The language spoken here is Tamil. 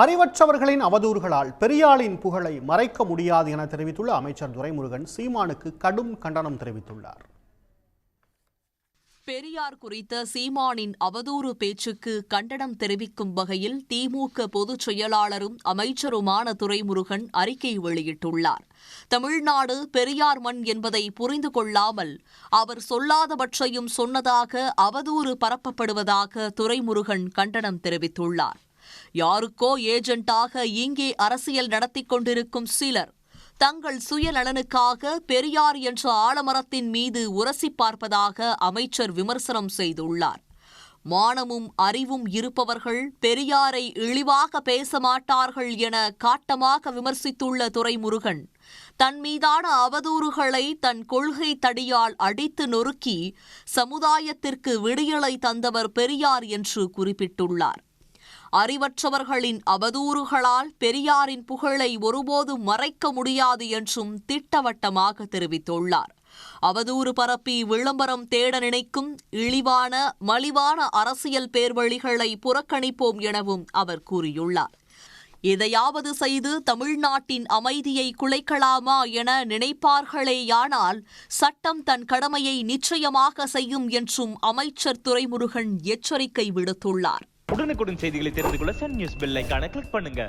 அறிவற்றவர்களின் அவதூறுகளால் பெரியாரின் புகழை மறைக்க முடியாது என தெரிவித்துள்ள அமைச்சர் துரைமுருகன் சீமானுக்கு கடும் கண்டனம் தெரிவித்துள்ளார். பெரியார் குறித்த சீமானின் அவதூறு பேச்சுக்கு கண்டனம் தெரிவிக்கும் வகையில் திமுக பொதுச் செயலாளரும் அமைச்சருமான துரைமுருகன் அறிக்கை வெளியிட்டுள்ளார். தமிழ்நாடு பெரியார் மண் என்பதை புரிந்து கொள்ளாமல் அவர் சொல்லாதவற்றையும் சொன்னதாக அவதூறு பரப்பப்படுவதாக துரைமுருகன் கண்டனம் தெரிவித்துள்ளார். யாருக்கோ ஏஜென்ட்டாக இங்கே அரசியல் நடத்திக் கொண்டிருக்கும் சிலர் தங்கள் சுயநலனுக்காக பெரியார் என்ற ஆலமரத்தின் மீது உரசி பார்ப்பதாக அமைச்சர் விமர்சனம் செய்துள்ளார். மானமும் அறிவும் இருப்பவர்கள் பெரியாரை இழிவாக பேச மாட்டார்கள் என காட்டமாக விமர்சித்துள்ள துரைமுருகன் தன் மீதான அவதூறுகளை தன் கொள்கை தடியால் அடித்து நொறுக்கி சமுதாயத்திற்கு விடியலை தந்தவர் பெரியார் என்று குறிப்பிட்டுள்ளார். அறிவற்றவர்களின் அவதூறுகளால் பெரியாரின் புகழை ஒருபோதும் மறைக்க முடியாது என்றும் திட்டவட்டமாக தெரிவித்துள்ளார். அவதூறு பரப்பி விளம்பரம் தேட நினைக்கும் இழிவான மலிவான அரசியல் பேர்வழிகளை புறக்கணிப்போம் எனவும் அவர் கூறியுள்ளார். எதையாவது செய்து தமிழ்நாட்டின் அமைதியை குலைக்கலாமா என நினைப்பார்களேயானால் சட்டம் தன் கடமையை நிச்சயமாக செய்யும் என்றும் அமைச்சர் துரைமுருகன் எச்சரிக்கை விடுத்துள்ளார். உடனுக்குடன் செய்திகளை தெரிந்து கொள்ள சன் நியூஸ் பெல் ஐகானை கிளிக் பண்ணுங்க.